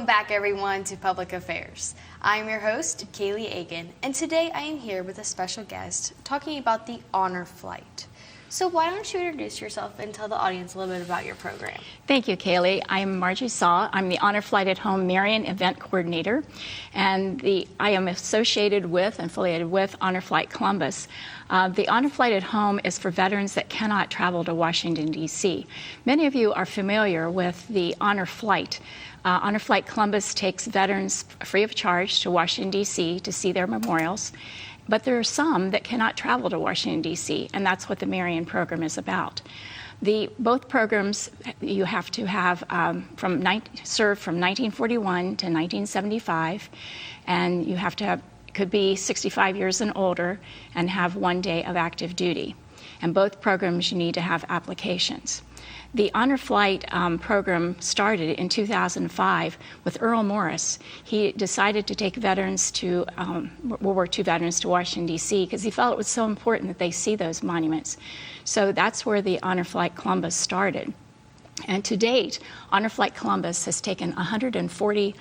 Welcome back, everyone, to Public Affairs. I am your host, Kayleigh, and today I am here with a special guest talking about the Honor Flight. So why don't you introduce yourself and tell the audience a little bit about your program? Thank you, Kayleigh. I'm Margie Saull. I'm the Honor Flight at Home-Marion event coordinator, and I am associated with and affiliated with Honor Flight Columbus. The Honor Flight at Home is for veterans that cannot travel to Washington, D.C. Many of you are familiar with the Honor Flight. Honor Flight Columbus takes veterans free of charge to Washington, D.C. to see their memorials. But there are some that cannot travel to Washington, D.C., and that's what the Marion program is about. Both programs, you have to have served from 1941 to 1975, and you have to have, could be 65 years and older, and have 1 day of active duty. And both programs, you need to have applications. The Honor Flight program started in 2005 with Earl Morris. He decided to take veterans to, World War II veterans to Washington, D.C., because he felt it was so important that they see those monuments. So that's where the Honor Flight Columbus started. And to date, Honor Flight Columbus has taken 140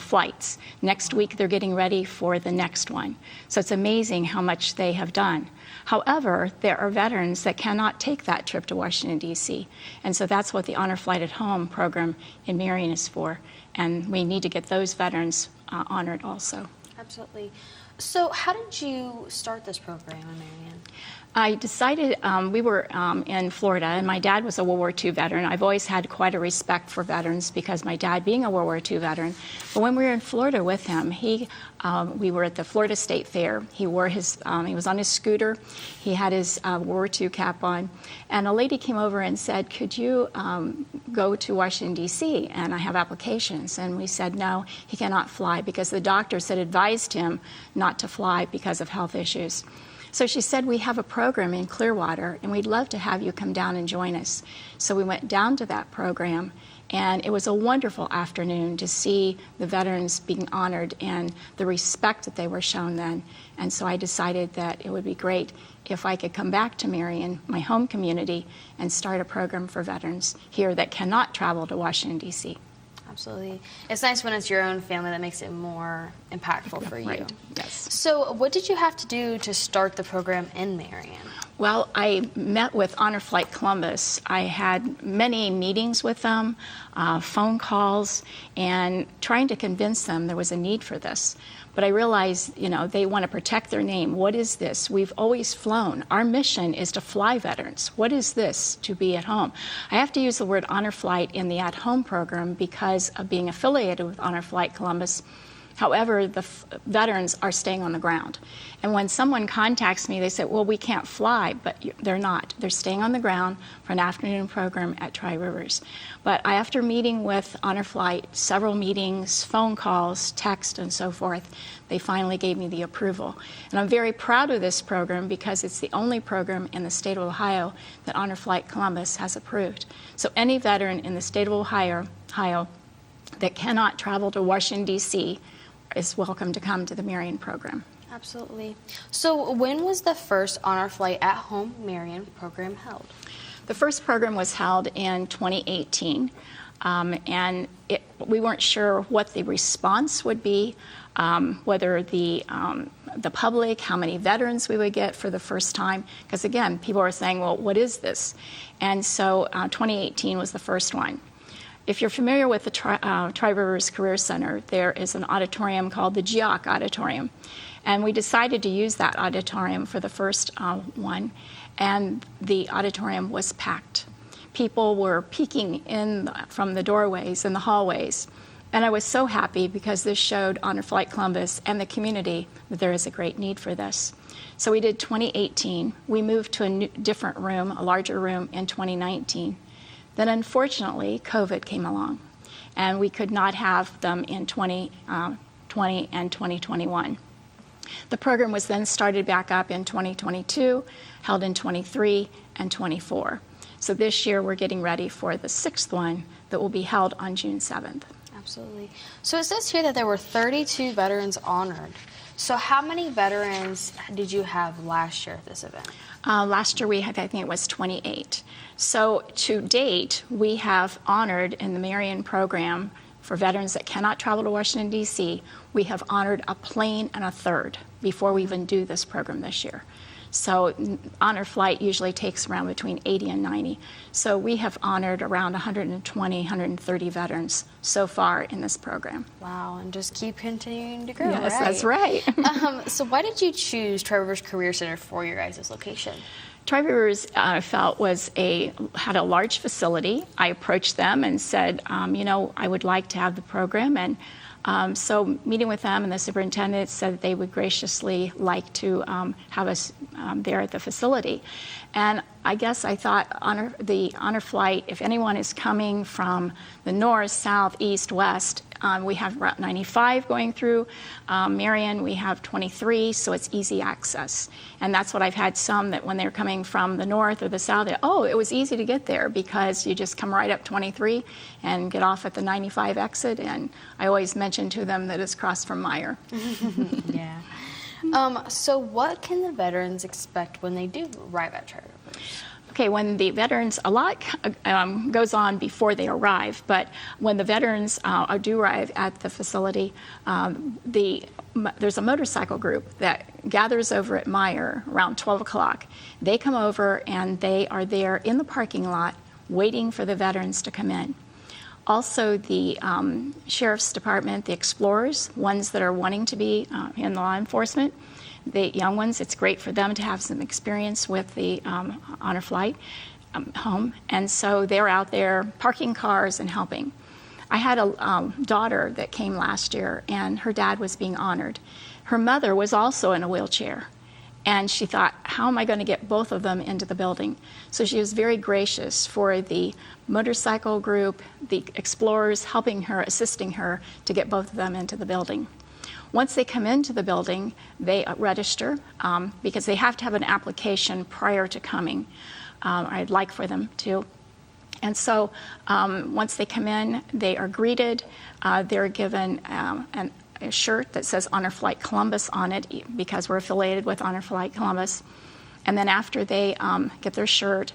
flights. Next week, they're getting ready for the next one. So it's amazing how much they have done. However, there are veterans that cannot take that trip to Washington, D.C., and so that's what the Honor Flight at Home program in Marion is for, and we need to get those veterans honored also. Absolutely. So how did you start this program in Marion? I decided, we were in Florida, and my dad was a World War II veteran. I've always had quite a respect for veterans because my dad being a World War II veteran. But when we were in Florida with him, we were at the Florida State Fair. He wore he was on his scooter. He had his World War II cap on. And a lady came over and said, could you go to Washington, D.C., and I have applications? And we said, no, he cannot fly because the doctors had advised him not to fly because of health issues. So she said, we have a program in Clearwater, and we'd love to have you come down and join us. So we went down to that program, and it was a wonderful afternoon to see the veterans being honored and the respect that they were shown then. And so I decided that it would be great if I could come back to Marion, my home community, and start a program for veterans here that cannot travel to Washington, D.C. Absolutely. It's nice when it's your own family that makes it more impactful for you. Right. Yes. So what did you have to do to start the program in Marion? Well, I met with Honor Flight Columbus. I had many meetings with them, phone calls, and trying to convince them there was a need for this. But I realized, they want to protect their name. What is this? We've always flown. Our mission is to fly veterans. What is this to be at home? I have to use the word Honor Flight in the at-home program because of being affiliated with Honor Flight Columbus. However, the veterans are staying on the ground. And when someone contacts me, they say, well, we can't fly, but they're not. They're staying on the ground for an afternoon program at Tri-Rivers. But after meeting with Honor Flight, several meetings, phone calls, text, and so forth, they finally gave me the approval. And I'm very proud of this program because it's the only program in the state of Ohio that Honor Flight Columbus has approved. So any veteran in the state of Ohio that cannot travel to Washington, D.C., is welcome to come to the Marion program. Absolutely. So when was the first Honor Flight at Home Marion program held? The first program was held in 2018, and we weren't sure what the response would be, whether the public, how many veterans we would get for the first time, because again, people were saying, well, what is this? And so 2018 was the first one. If you're familiar with the Tri-Rivers Career Center, there is an auditorium called the Geoc Auditorium. And we decided to use that auditorium for the first one, and the auditorium was packed. People were peeking in from the doorways and the hallways. And I was so happy because this showed Honor Flight Columbus and the community that there is a great need for this. So we did 2018. We moved to a different room, a larger room, in 2019. Then unfortunately, COVID came along, and we could not have them in 2020 and 2021. The program was then started back up in 2022, held in 23 and 24. So this year we're getting ready for the sixth one that will be held on June 7th. Absolutely. So it says here that there were 32 veterans honored. So how many veterans did you have last year at this event? Last year we had, I think it was 28. So to date, we have honored in the Marion program For veterans that cannot travel to Washington, D.C., we have honored a plane and a third before we even do this program this year. So honor flight usually takes around between 80 and 90. So we have honored around 120, 130 veterans so far in this program. Wow, and just keep continuing to grow, Yes, right? that's right. So why did you choose Tri-Rivers Career Center for your guys' location? Tri-Rivers felt had a large facility. I approached them and said, I would like to have the program. And so meeting with them, and the superintendent said that they would graciously like to have us there at the facility. And I guess I thought the honor flight, if anyone is coming from the north, south, east, west, we have Route 95 going through Marion. We have 23, so it's easy access. And that's what I've had some that when they're coming from the north or the south, it was easy to get there because you just come right up 23 and get off at the 95 exit. And I always mention to them that it's across from Meyer. Yeah. So what can the veterans expect when they do arrive at Tri-Rivers? Okay, when the veterans, a lot goes on before they arrive, but when the veterans do arrive at the facility, there's a motorcycle group that gathers over at Meyer around 12 o'clock. They come over and they are there in the parking lot waiting for the veterans to come in. Also, the Sheriff's Department, the explorers, ones that are wanting to be in law enforcement, the young ones, it's great for them to have some experience with the honor flight home. And so they're out there parking cars and helping. I had a daughter that came last year, and her dad was being honored. Her mother was also in a wheelchair. And she thought, how am I going to get both of them into the building? So she was very gracious for the motorcycle group, the explorers helping her, assisting her to get both of them into the building. Once they come into the building, they register because they have to have an application prior to coming. I'd like for them to. And so once they come in, they are greeted. They're given a shirt that says Honor Flight Columbus on it because we're affiliated with Honor Flight Columbus. And then after they get their shirt,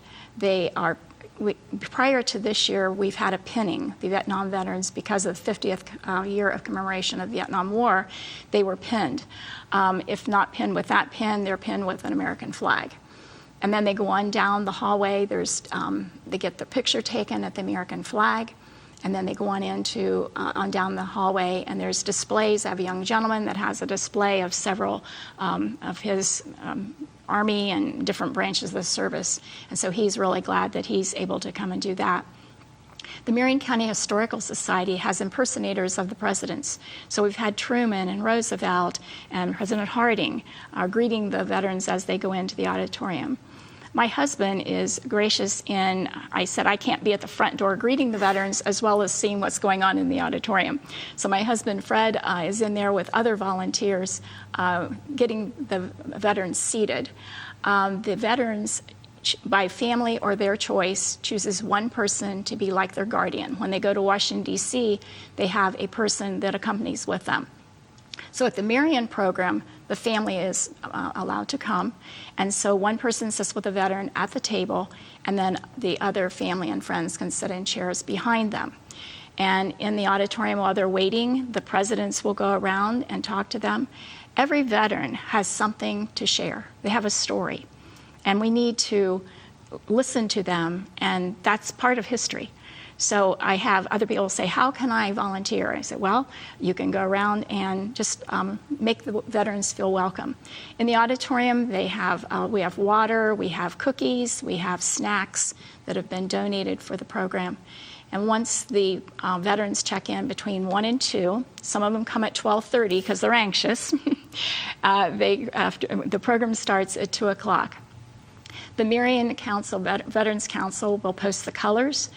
prior to this year, we've had a pinning. The Vietnam veterans, because of the 50th year of commemoration of the Vietnam War, they were pinned. If not pinned with that pin, they're pinned with an American flag. And then they go on down the hallway. They get the picture taken at the American flag. And then they go on on down the hallway, and there's displays. I have a young gentleman that has a display of several of his Army and different branches of the service. And so he's really glad that he's able to come and do that. The Marion County Historical Society has impersonators of the presidents. So we've had Truman and Roosevelt and President Harding greeting the veterans as they go into the auditorium. My husband is gracious I said I can't be at the front door greeting the veterans as well as seeing what's going on in the auditorium. So my husband, Fred, is in there with other volunteers getting the veterans seated. The veterans, by family or their choice, chooses one person to be like their guardian. When they go to Washington, D.C., they have a person that accompanies with them. So at the Marion program, the family is allowed to come, and so one person sits with the veteran at the table, and then the other family and friends can sit in chairs behind them. And in the auditorium while they're waiting, the presidents will go around and talk to them. Every veteran has something to share. They have a story, and we need to listen to them, and that's part of history. So I have other people say, how can I volunteer? I said, well, you can go around and just make the veterans feel welcome. In the auditorium, we have water, we have cookies, we have snacks that have been donated for the program. And once the veterans check in between 1 and 2, some of them come at 12:30 because they're anxious, the program starts at 2 o'clock. The Marion Council, Veterans Council, will post the colors.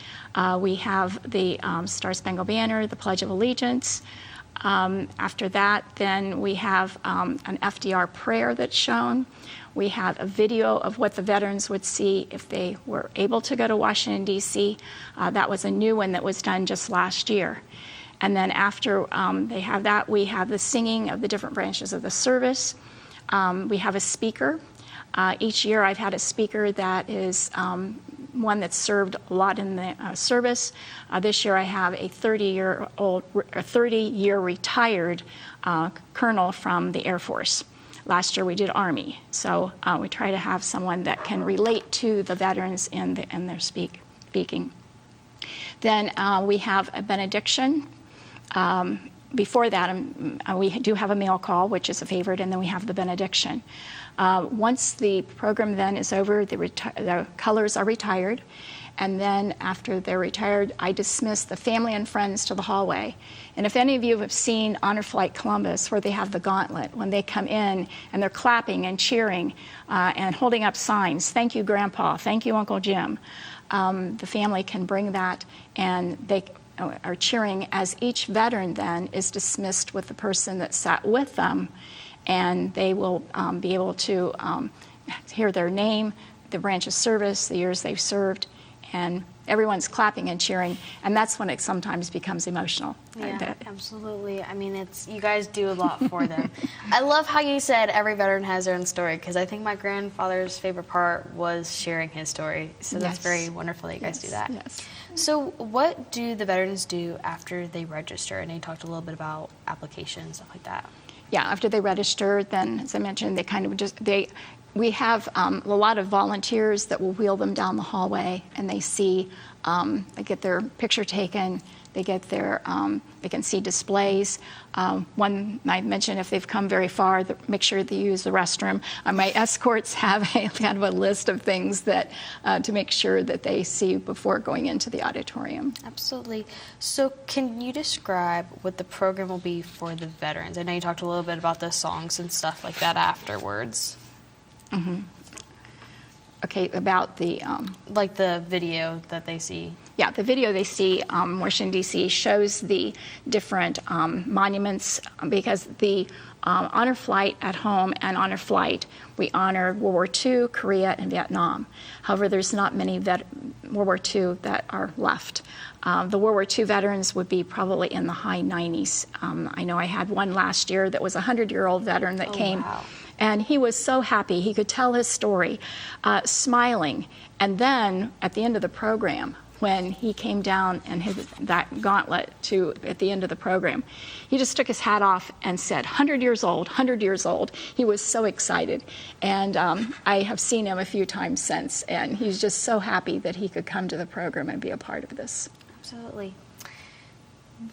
We have the Star Spangled Banner, the Pledge of Allegiance. After that, then we have an FDR prayer that's shown. We have a video of what the veterans would see if they were able to go to Washington, D.C. That was a new one that was done just last year. And then after they have that, we have the singing of the different branches of the service. We have a speaker. Each year I've had a speaker that is one that's served a lot in the service. This year I have a 30-year retired colonel from the Air Force. Last year we did Army, so we try to have someone that can relate to the veterans in their speaking. Then we have a benediction. Before that, we do have a mail call, which is a favorite, and then we have the benediction. Once the program then is over, the colors are retired, and then after they're retired, I dismiss the family and friends to the hallway. And if any of you have seen Honor Flight Columbus, where they have the gauntlet, when they come in and they're clapping and cheering and holding up signs, "Thank you, Grandpa," "Thank you, Uncle Jim," the family can bring that, and they are cheering as each veteran then is dismissed with the person that sat with them, and they will be able to hear their name, the branch of service, the years they've served, and everyone's clapping and cheering, and that's when it sometimes becomes emotional. Yeah, absolutely. I mean, you guys do a lot for them. I love how you said every veteran has their own story, because I think my grandfather's favorite part was sharing his story. So that's very wonderful that you guys do that. Yes. So what do the veterans do after they register? And you talked a little bit about applications, stuff like that. Yeah, after they register, then, as I mentioned, we have a lot of volunteers that will wheel them down the hallway, and they get their picture taken, they can see displays. One I mentioned, if they've come very far, make sure they use the restroom. My escorts have kind of a list of things that to make sure that they see before going into the auditorium. Absolutely. So can you describe what the program will be for the veterans? I know you talked a little bit about the songs and stuff like that afterwards. Mm-hmm. Okay, about the... like the video that they see. Yeah, the video they see, Washington, D.C., shows the different monuments, because the Honor Flight at home and Honor Flight, we honor World War II, Korea, and Vietnam. However, there's not many World War II that are left. The World War II veterans would be probably in the high 90s. I know I had one last year that was a 100-year-old veteran that came. Wow. And he was so happy. He could tell his story, smiling. And then at the end of the program, when he came down and hit that gauntlet at the end of the program, he just took his hat off and said, 100 years old, 100 years old. He was so excited. And I have seen him a few times since, and he's just so happy that he could come to the program and be a part of this. Absolutely.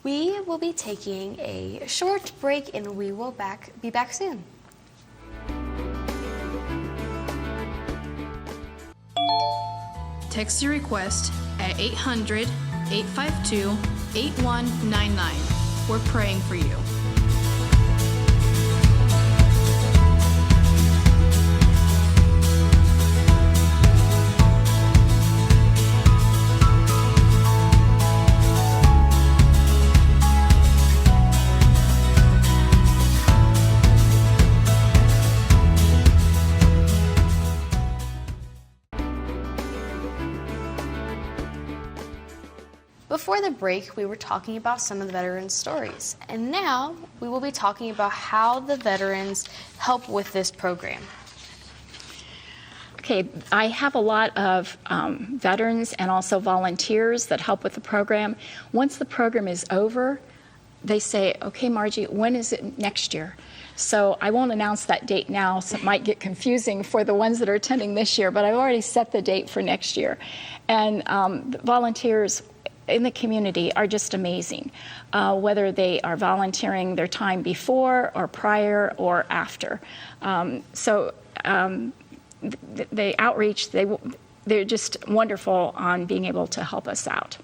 We will be taking a short break, and we will be back soon. Text your request at 800-852-8199. We're praying for you. Before the break, we were talking about some of the veterans' stories, and now we will be talking about how the veterans help with this program. Okay, I have a lot of veterans and also volunteers that help with the program. Once the program is over, they say, okay, Margie, when is it next year? So I won't announce that date now, so it might get confusing for the ones that are attending this year, but I've already set the date for next year. And the volunteers in the community are just amazing, whether they are volunteering their time before or prior or after. The outreach, they're just wonderful on being able to help us out.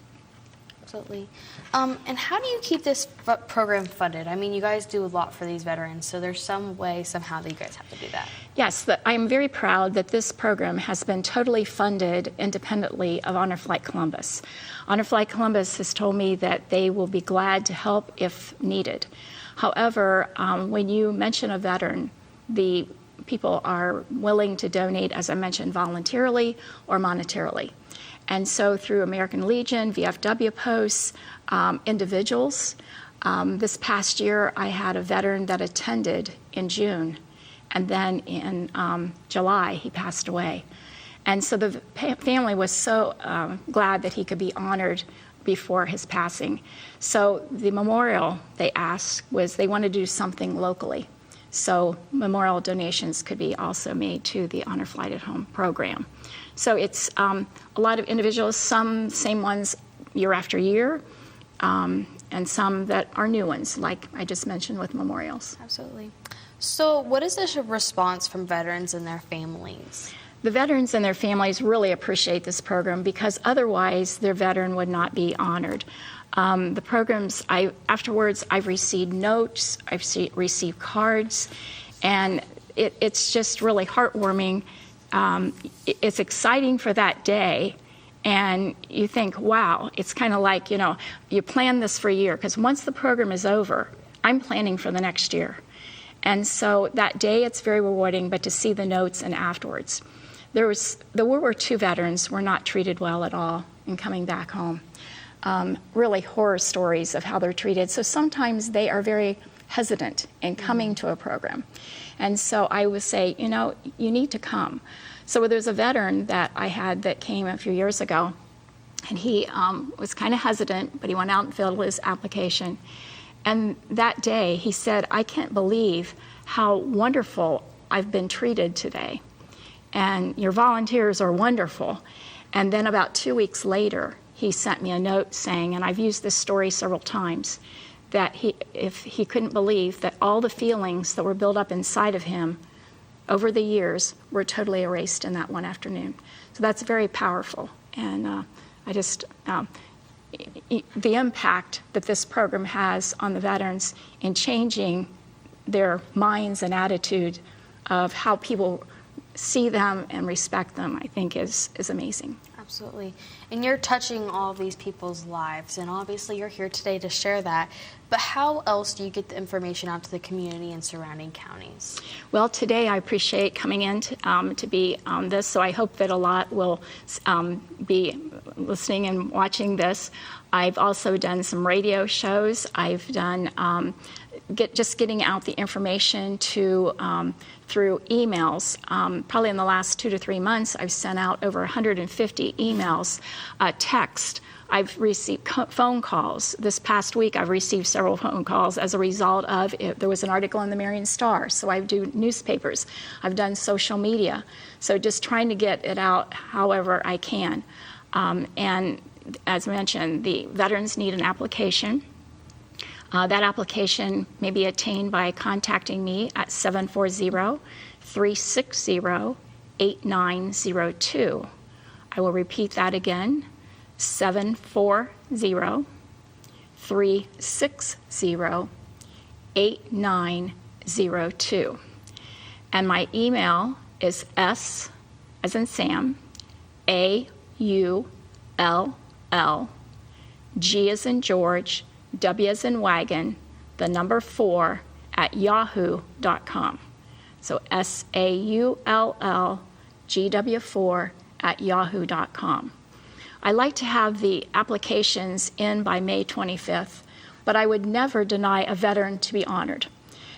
Absolutely. And how do you keep this program funded? I mean, you guys do a lot for these veterans, so there's some way, somehow, that you guys have to do that. Yes, I'm very proud that this program has been totally funded independently of Honor Flight Columbus. Honor Flight Columbus has told me that they will be glad to help if needed. However, when you mention a veteran, the people are willing to donate, as I mentioned, voluntarily or monetarily. And so through American Legion, VFW posts, individuals, this past year I had a veteran that attended in June, and then in July he passed away. And so the family was so glad that he could be honored before his passing. So the memorial, they asked, was they wanted to do something locally. So memorial donations could be also made to the Honor Flight at Home program. So it's a lot of individuals, some same ones year after year, and some that are new ones, like I just mentioned with memorials. Absolutely. So what is the response from veterans and their families? The veterans and their families really appreciate this program because otherwise their veteran would not be honored. The programs, afterwards, I've received notes, I've received cards, and it's just really heartwarming. It's exciting for that day, and you think, wow, it's kind of like, you plan this for a year, because once the program is over, I'm planning for the next year. And so that day, it's very rewarding, but to see the notes and afterwards. The World War II veterans were not treated well at all in coming back home. Really horror stories of how they're treated. So sometimes they are very hesitant in coming to a program. And so I would say, you need to come. So there's a veteran that I had that came a few years ago, and he was kind of hesitant, but he went out and filled his application. And that day he said, I can't believe how wonderful I've been treated today. And your volunteers are wonderful. And then about 2 weeks later, he sent me a note saying, and I've used this story several times, that if he couldn't believe that all the feelings that were built up inside of him over the years were totally erased in that one afternoon. So that's very powerful. And the impact that this program has on the veterans in changing their minds and attitude of how people see them and respect them, I think is amazing. Absolutely. And you're touching all of these people's lives, and obviously you're here today to share that. But how else do you get the information out to the community and surrounding counties? Well, today I appreciate coming in to be on this, so I hope that a lot will be listening and watching this. I've also done some radio shows. I've done getting out the information through emails. Probably in the last 2 to 3 months, I've sent out over 150 emails, text. I've received phone calls. This past week, I've received several phone calls as a result of there was an article in the Marion Star, so I do newspapers. I've done social media. So just trying to get it out however I can. And as mentioned, the veterans need an application. That application may be attained by contacting me at 740-360-8902. I will repeat that again, 740-360-8902. And my email is S as in Sam, AULL, G as in George, W as in wagon, the number 4 at yahoo.com. So SAULLGW4 at yahoo.com. I like to have the applications in by May 25th, but I would never deny a veteran to be honored.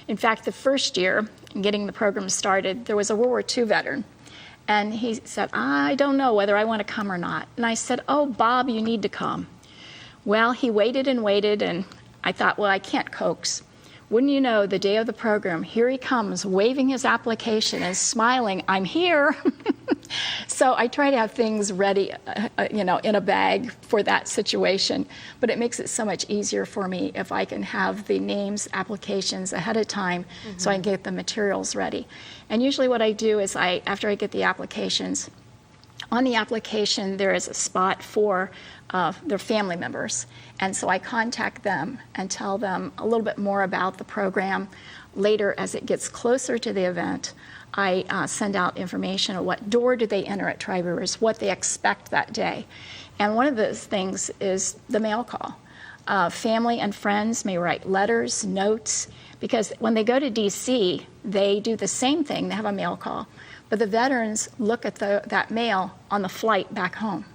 In fact, the first year in getting the program started, there was a World War II veteran, and he said, I don't know whether I want to come or not. And I said, oh, Bob, you need to come. Well, he waited, and I thought, well, I can't coax. Wouldn't you know, the day of the program, here he comes, waving his application and smiling, I'm here. So I try to have things ready, in a bag for that situation. But it makes it so much easier for me if I can have the names, applications ahead of time, so I can get the materials ready. And usually what I do is after I get the applications, on the application there is a spot for their family members. And so I contact them and tell them a little bit more about the program. Later, as it gets closer to the event, I send out information on what door do they enter at Tri-Rivers, what they expect that day. And one of those things is the mail call. Family and friends may write letters, notes, because when they go to DC, they do the same thing. They have a mail call. But the veterans look at that mail on the flight back home.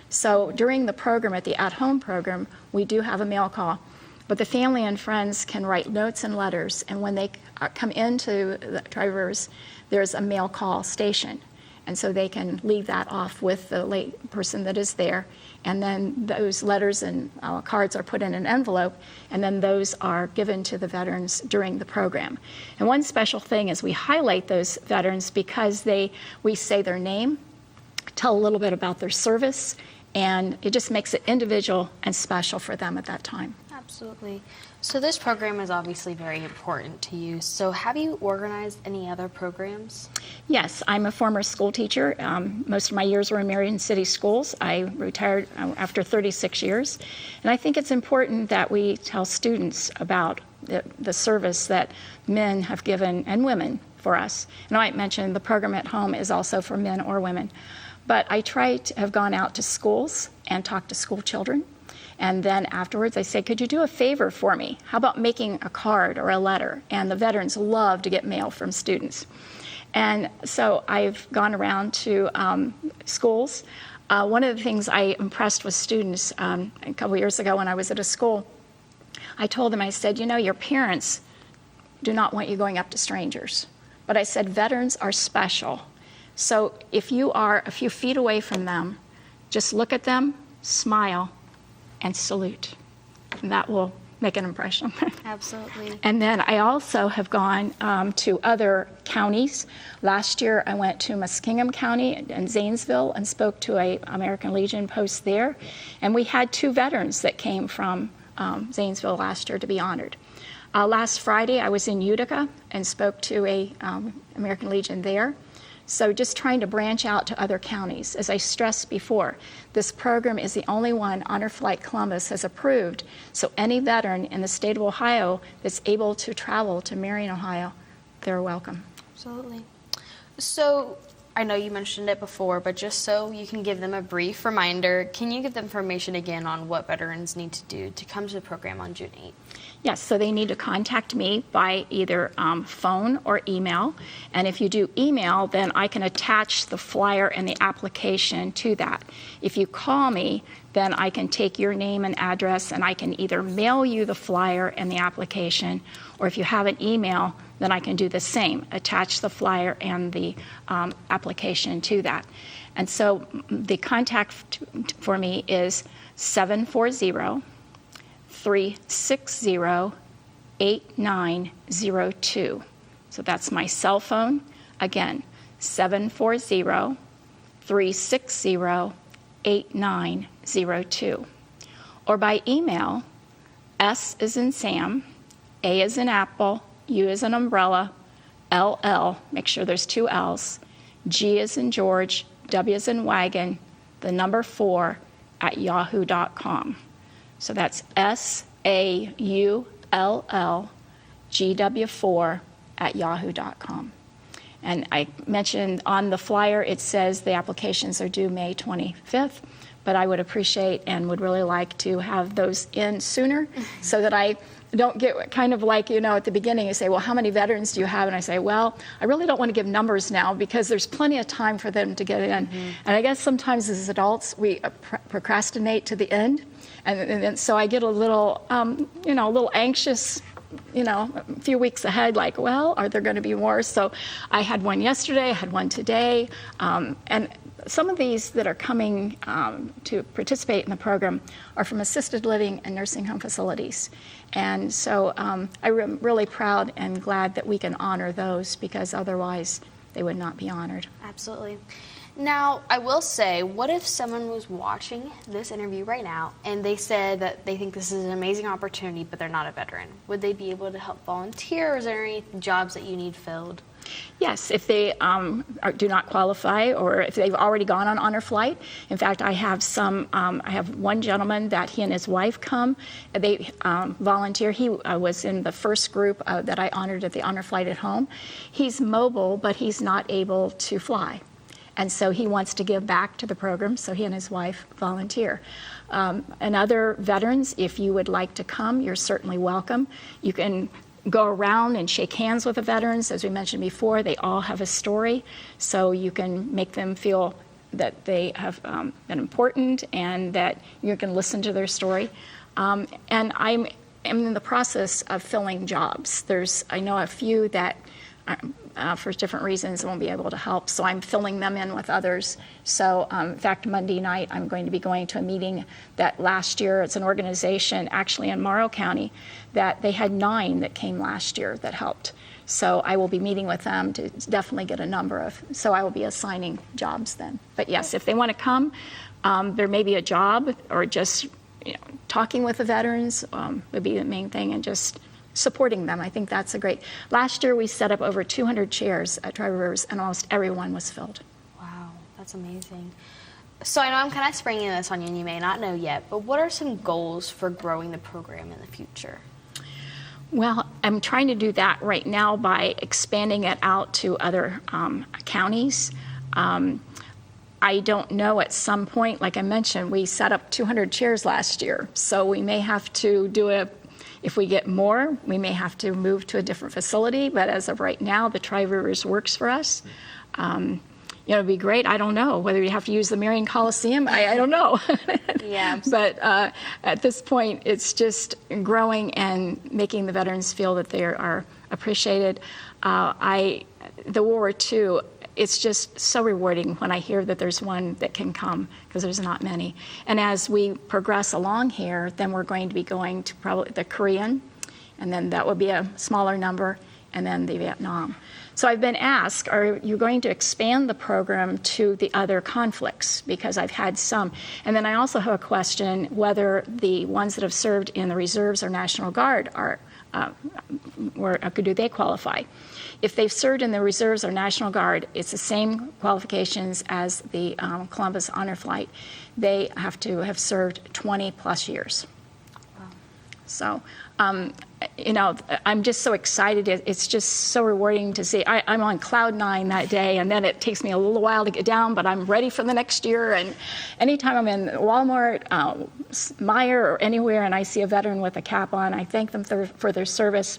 So during the program, at the at-home program, we do have a mail call. But the family and friends can write notes and letters, and when they come into the Tri-Rivers, there's a mail call station. And so they can leave that off with the late person that is there. And then those letters and cards are put in an envelope, and then those are given to the veterans during the program. And one special thing is we highlight those veterans because we say their name, tell a little bit about their service, and it just makes it individual and special for them at that time. Absolutely. So this program is obviously very important to you. So have you organized any other programs? Yes, I'm a former school teacher. Most of my years were in Marion City Schools. I retired after 36 years. And I think it's important that we tell students about the service that men have given, and women, for us. And I might mention the program at home is also for men or women. But I try to have gone out to schools and talked to school children. And then afterwards I say, could you do a favor for me? How about making a card or a letter? And the veterans love to get mail from students. And so I've gone around to schools. One of the things I impressed with students a couple years ago when I was at a school, I told them, I said, your parents do not want you going up to strangers. But I said, veterans are special. So if you are a few feet away from them, just look at them, smile, and salute. And that will make an impression. Absolutely. And then I also have gone to other counties. Last year I went to Muskingum County and Zanesville and spoke to a American Legion post there. And we had 2 veterans that came from Zanesville last year to be honored. Last Friday I was in Utica and spoke to a American Legion there. So just trying to branch out to other counties. As I stressed before, this program is the only one Honor Flight Columbus has approved. So any veteran in the state of Ohio that's able to travel to Marion, Ohio, they're welcome. Absolutely. So I know you mentioned it before, but just so you can give them a brief reminder, can you give them information again on what veterans need to do to come to the program on June 8th? Yes, so they need to contact me by either phone or email. And if you do email, then I can attach the flyer and the application to that. If you call me, then I can take your name and address, and I can either mail you the flyer and the application, or if you have an email, then I can do the same, attach the flyer and the application to that. And so the contact for me is 740-360-8902. So that's my cell phone. Again, 740-360-8902. Or by email, S as in Sam, A as in Apple, U as in umbrella, LL, make sure there's 2 L's, G as in George, W as in wagon, the number 4 at yahoo.com. So that's SAULLGW4 at yahoo.com. And I mentioned on the flyer, it says the applications are due May 25th, but I would appreciate and would really like to have those in sooner so that I don't get kind of like, at the beginning, you say, well, how many veterans do you have? And I say, well, I really don't want to give numbers now because there's plenty of time for them to get in. Mm-hmm. And I guess sometimes as adults, we procrastinate to the end. And so I get a little, a little anxious, a few weeks ahead, like, well, are there going to be more? So I had one yesterday, I had one today. And some of these that are coming to participate in the program are from assisted living and nursing home facilities. And so I'm really proud and glad that we can honor those because otherwise they would not be honored. Absolutely. Now, I will say, what if someone was watching this interview right now and they said that they think this is an amazing opportunity, but they're not a veteran? Would they be able to help volunteer, or is there any jobs that you need filled? Yes, if they do not qualify or if they've already gone on honor flight. In fact, I have I have one gentleman that he and his wife come. They volunteer. He was in the first group that I honored at the honor flight at home. He's mobile, but he's not able to fly. And so he wants to give back to the program, so he and his wife volunteer. And other veterans, if you would like to come, you're certainly welcome. You can go around and shake hands with the veterans. As we mentioned before, they all have a story, so you can make them feel that they have been important and that you can listen to their story. And I'm in the process of filling jobs. I know a few that for different reasons won't be able to help. So I'm filling them in with others. So in fact, Monday night, I'm going to be going to a meeting that last year, it's an organization actually in Morrow County, that they had 9 that came last year that helped. So I will be meeting with them to definitely get a number of, so I will be assigning jobs then. But yes, if they want to come, there may be a job or just talking with the veterans would be the main thing, and just supporting them. I think that's a great. Last year we set up over 200 chairs at Tri Rivers, and almost everyone was filled. Wow, that's amazing. So I know I'm kind of springing this on you, and you may not know yet, but what are some goals for growing the program in the future? Well, I'm trying to do that right now by expanding it out to other counties. I don't know, at some point, like I mentioned, we set up 200 chairs last year, so we may have to do if we get more, we may have to move to a different facility, but as of right now, the Tri Rivers works for us. It'd be great. I don't know whether you have to use the Marion Coliseum. I don't know. Yeah. But at this point, it's just growing and making the veterans feel that they are appreciated. The World War II, it's just so rewarding when I hear that there's one that can come, because there's not many. And as we progress along here, then we're going to be going to probably the Korean, and then that will be a smaller number, and then the Vietnam. So I've been asked, are you going to expand the program to the other conflicts? Because I've had some. And then I also have a question whether the ones that have served in the reserves or National Guard do they qualify? If they've served in the reserves or National Guard, it's the same qualifications as the Columbus Honor Flight. They have to have served 20 plus years. Wow. So, I'm just so excited. It's just so rewarding to see. I'm on cloud 9 that day, and then it takes me a little while to get down, but I'm ready for the next year. And anytime I'm in Walmart, Meijer, or anywhere, and I see a veteran with a cap on, I thank them for their service.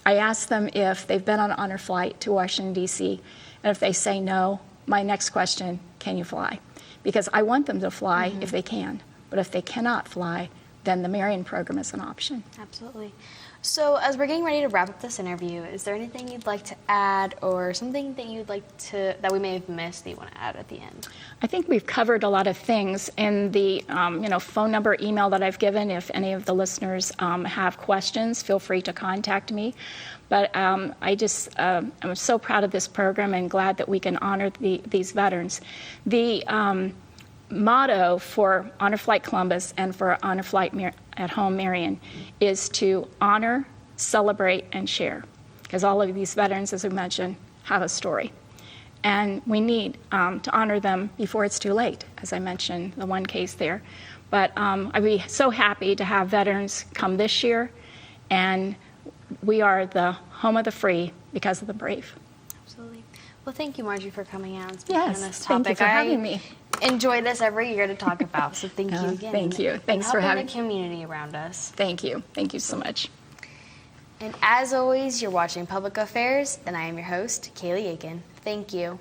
I ask them if they've been on an honor flight to Washington, D.C., and if they say no, my next question, can you fly? Because I want them to fly if they can, but if they cannot fly, then the Marion program is an option. Absolutely. So as we're getting ready to wrap up this interview, is there anything you'd like to add, or something that you'd like that we may have missed that you want to add at the end? I think we've covered a lot of things in the phone number, email that I've given. If any of the listeners have questions, feel free to contact me. But I'm so proud of this program and glad that we can honor these veterans. The motto for Honor Flight Columbus and for Honor Flight at Home-Marion is to honor, celebrate, and share. Because all of these veterans, as we mentioned, have a story. And we need to honor them before it's too late, as I mentioned, the one case there. But I'd be so happy to have veterans come this year, and we are the home of the free because of the brave. Absolutely. Well, thank you, Margie, for coming out and speaking on this topic. Thank you for having me. Enjoy this every year to talk about, so thank you again. Thank you. Thanks for having the community around us. Thank you. Thank you so much. And as always, you're watching Public Affairs, and I am your host, Kayleigh Aiken. Thank you.